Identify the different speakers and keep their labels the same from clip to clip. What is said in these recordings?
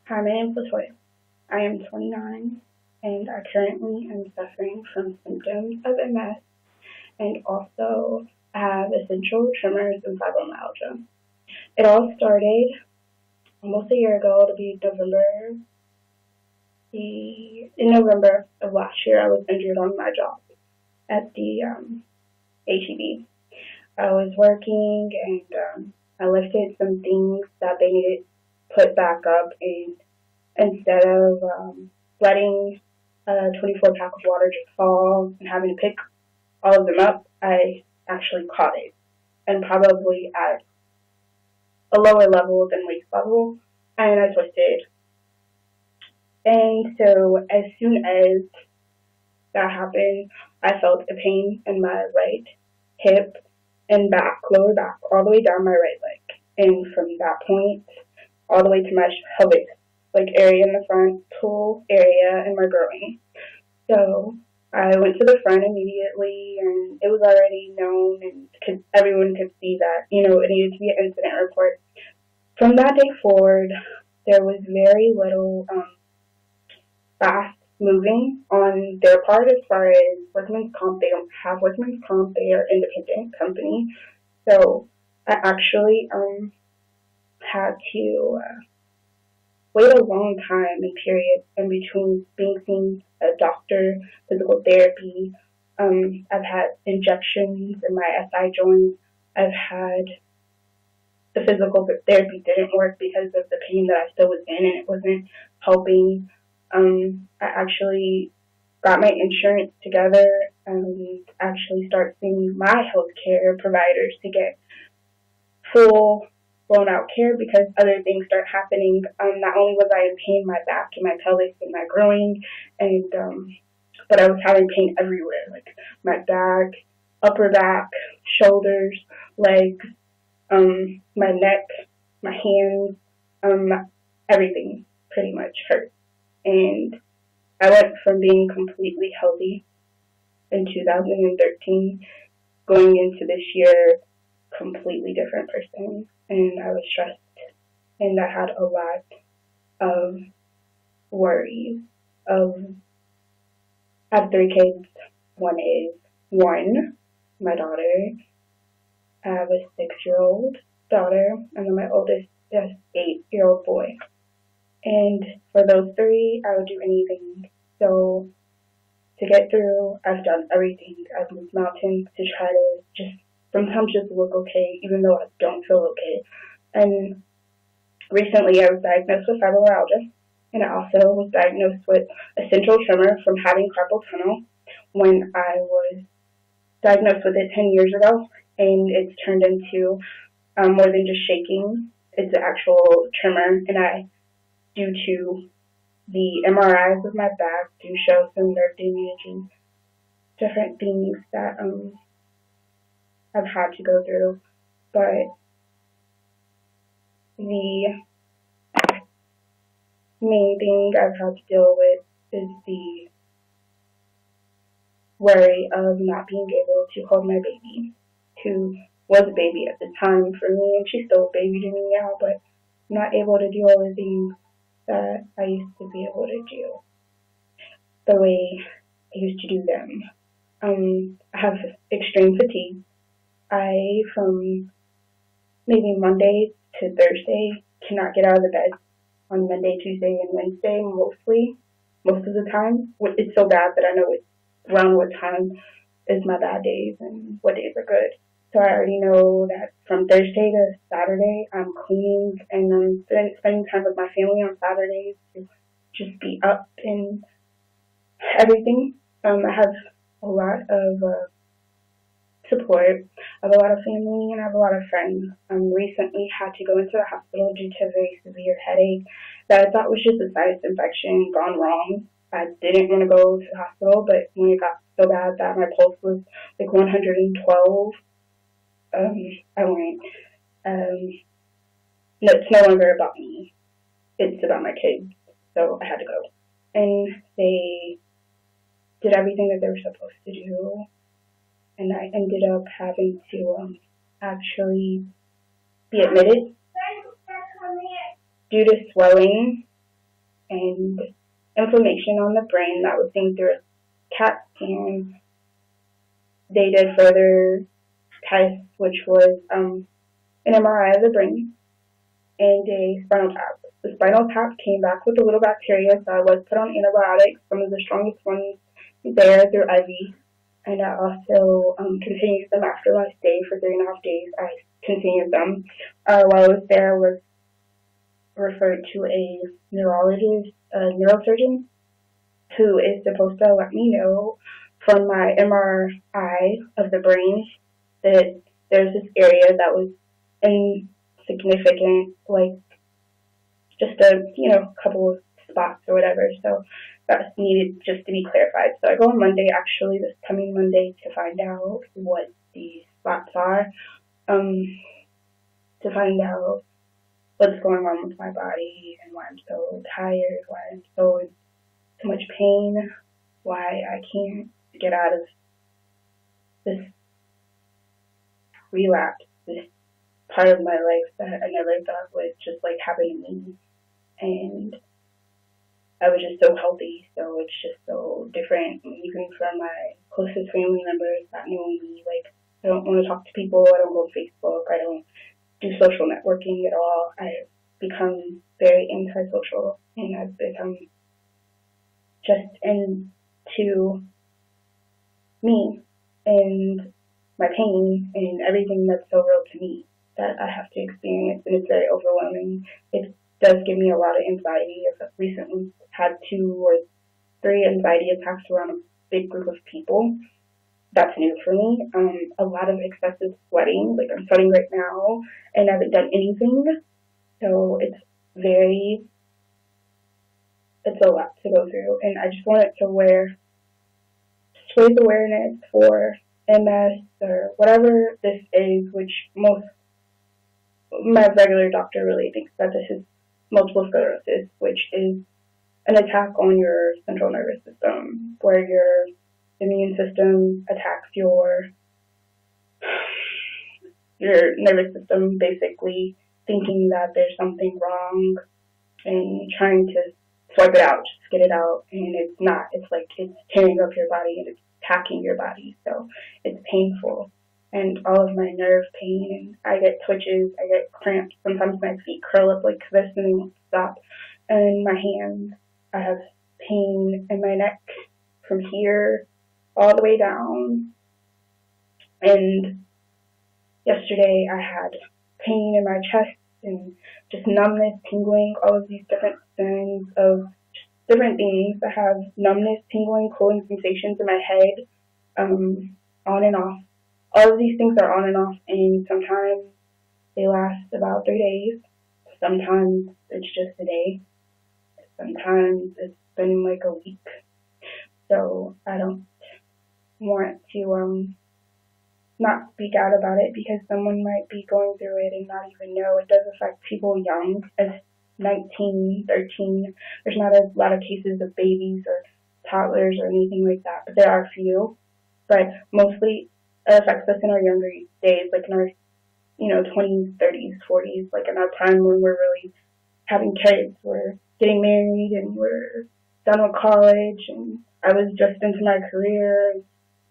Speaker 1: Hi, my name is Latoya. I am 29 and I currently am suffering from symptoms of MS and also have essential tremors and fibromyalgia. It all started almost a year ago. It'll be in November of last year. I was injured on my job at the HEB. I was working and I lifted some things that they needed put back up, and instead of letting a 24 pack of water just fall and having to pick all of them up, I actually caught it, and probably at a lower level than waist level, and I twisted. And so as soon as that happened, I felt a pain in my right hip and back, lower back, all the way down my right leg. And from that point, all the way to my pelvic like area in the front, pull area, and my groin. So I went to the front immediately, and it was already known, and everyone could see that it needed to be an incident report. From that day forward, there was very little fast moving on their part as far as workman's comp. They don't have workman's comp. They are an independent company. So I actually had to wait a long time and period in between being seen a doctor, physical therapy. I've had injections in my SI joints. I've had the physical therapy didn't work because of the pain that I still was in, and it wasn't helping. I actually got my insurance together and actually start seeing my healthcare providers to get full blown out care because other things start happening. Not only was I in pain, my back and my pelvis and my groin, and but I was having pain everywhere, like my back, upper back, shoulders, legs, my neck, my hands, everything pretty much hurt. And I went from being completely healthy in 2013, going into this year, completely different person. And I was stressed, and I had a lot of worries. I have three kids. One, my daughter. I have a 6-year-old daughter, and then my oldest is 8-year-old boy. And for those three, I would do anything. So to get through, I've done everything. I've moved mountains to try to sometimes just look okay, even though I don't feel okay. And recently I was diagnosed with fibromyalgia, and I also was diagnosed with essential tremor from having carpal tunnel when I was diagnosed with it 10 years ago, and it's turned into more than just shaking. It's an actual tremor, and due to the MRIs of my back, do show some nerve damage and different things that I've had to go through. But the main thing I've had to deal with is the worry of not being able to hold my baby, who was a baby at the time for me, and she's still a baby to me now, but not able to do all the things that I used to be able to do the way I used to do them. I have extreme fatigue. From maybe Monday to Thursday, cannot get out of the bed on Monday, Tuesday, and Wednesday, most of the time. It's so bad that I know around what time is my bad days and what days are good. So I already know that from Thursday to Saturday, I'm cleaning and I'm spending time with my family on Saturdays to just be up and everything. I have a lot of support. I have a lot of family and I have a lot of friends. Recently had to go into the hospital due to a very severe headache that I thought was just a sinus infection gone wrong. I didn't want to go to the hospital, but when it got so bad that my pulse was like 112, I went. No, it's no longer about me. It's about my kids. So I had to go. And they did everything that they were supposed to do. And I ended up having to actually be admitted due to swelling and inflammation on the brain that was seen through a CAT scan. They did further tests, which was an MRI of the brain and a spinal tap. The spinal tap came back with a little bacteria, so I was put on antibiotics, some of the strongest ones there through IV. And I also continued them after my stay for 3.5 days. I continued them. While I was there, I was referred to a neurologist, a neurosurgeon, who is supposed to let me know from my MRI of the brain that there's this area that was insignificant, like just a couple of spots or whatever. So that needed just to be clarified. So I go on Monday, actually, this coming Monday, to find out what these spots are, to find out what's going on with my body and why I'm so tired, why I'm so in so much pain, why I can't get out of this relapse, this part of my life that I never thought would just like happen to me. And I was just so healthy, so it's just so different, even from my closest family members that know me. Like, I don't want to talk to people, I don't go on Facebook, I don't do social networking at all. I've become very antisocial, and I've become just into me and my pain and everything that's so real to me that I have to experience, and it's very overwhelming. It does give me a lot of anxiety. I've recently had 2 or 3 anxiety attacks around a big group of people. That's new for me. A lot of excessive sweating. Like, I'm sweating right now, and I haven't done anything. So it's a lot to go through. And I just wanted to raise awareness for MS or whatever this is, which my regular doctor really thinks that this is multiple sclerosis, which is an attack on your central nervous system, where your immune system attacks your nervous system, basically thinking that there's something wrong and trying to swipe it out, just get it out, and it's not. It's like it's tearing up your body and it's attacking your body, so it's painful. And all of my nerve pain, and I get twitches, I get cramps, sometimes my feet curl up like this and they won't stop, and my hands, I have pain in my neck from here all the way down. And yesterday I had pain in my chest and just numbness, tingling, all of these different signs of different things. I have numbness, tingling, cooling sensations in my head, on and off. All of these things are on and off, and sometimes they last about 3 days. Sometimes it's just a day. Sometimes it's been like a week. So I don't want to not speak out about it, because someone might be going through it and not even know. It does affect people young, as 19, 13. There's not a lot of cases of babies or toddlers or anything like that, but there are a few. But mostly it affects us in our younger days, like in our 20s, 30s, 40s, like in our prime when we're really having kids, we're getting married, and we're done with college, and I was just into my career, and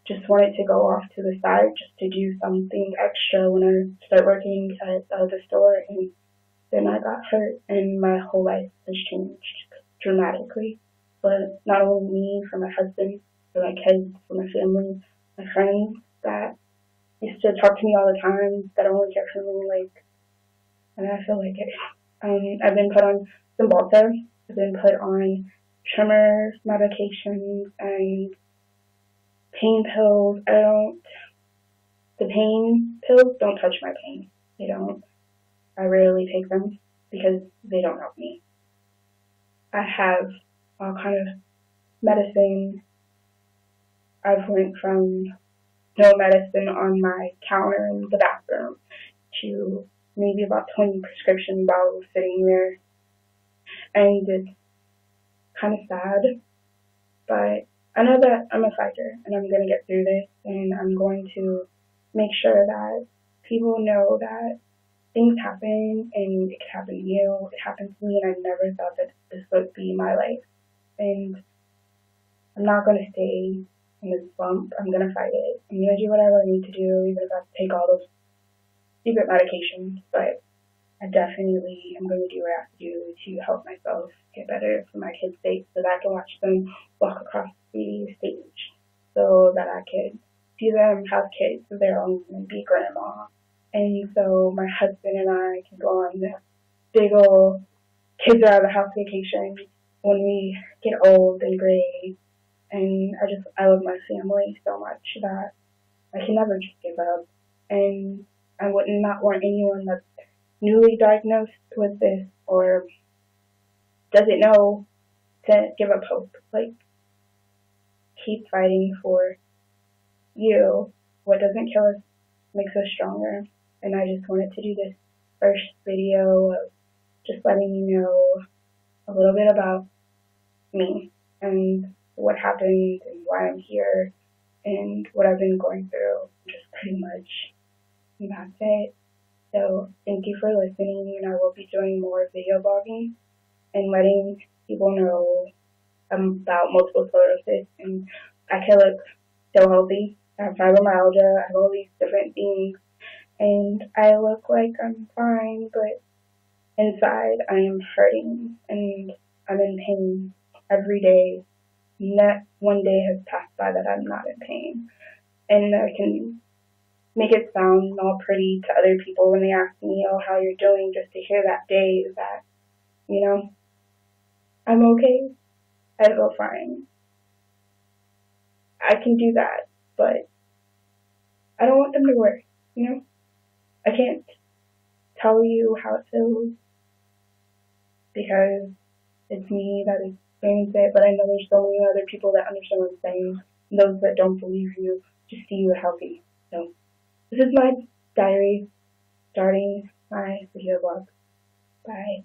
Speaker 1: just wanted to go off to the side just to do something extra when I start working at the store, and then I got hurt, and my whole life has changed dramatically. But not only me, for my husband, for my kids, for my family, my friends that used to talk to me all the time, that only care for me, like, and I feel like it. I've been put on Cymbalta, I've been put on tremor medications and pain pills. The pain pills don't touch my pain. They don't. I rarely take them because they don't help me. I have all kind of medicine. I've went from no medicine on my counter in the bathroom to maybe about 20 prescription bottles sitting there. And it's kind of sad, but I know that I'm a fighter, and I'm going to get through this, and I'm going to make sure that people know that things happen, and it could happen to you, it happened to me, and I never thought that this would be my life. And I'm not going to stay in this slump. I'm going to fight it. I'm going to do whatever I need to do, even if I have to take all those secret medications. But I definitely am going to do what I have to do to help myself get better for my kids' sake so that I can watch them walk across the stage, so that I could see them have kids of their own and be grandma. And so my husband and I can go on this big old kids are out of the house vacation when we get old and gray. And I love my family so much that I can never just give up. And I would not want anyone that's newly diagnosed with this or doesn't know to give up hope. Like, keep fighting for you. What doesn't kill us makes us stronger. And I just wanted to do this first video of just letting you know a little bit about me and what happened and why I'm here and what I've been going through. Just pretty much. And that's it. So thank you for listening, and I will be doing more video blogging and letting people know about multiple sclerosis. And I can look so healthy. I have fibromyalgia, I have all these different things, and I look like I'm fine, but inside I am hurting and I'm in pain every day. Not one day has passed by that I'm not in pain. And I can make it sound all pretty to other people when they ask me, oh, how you're doing, just to hear that day that, I'm okay, I feel fine. I can do that, but I don't want them to worry, I can't tell you how it feels because it's me that is experiencing it, but I know there's so many other people that understand what I'm saying, and those that don't believe you just see you healthy. So this is my diary starting my video blog. Bye.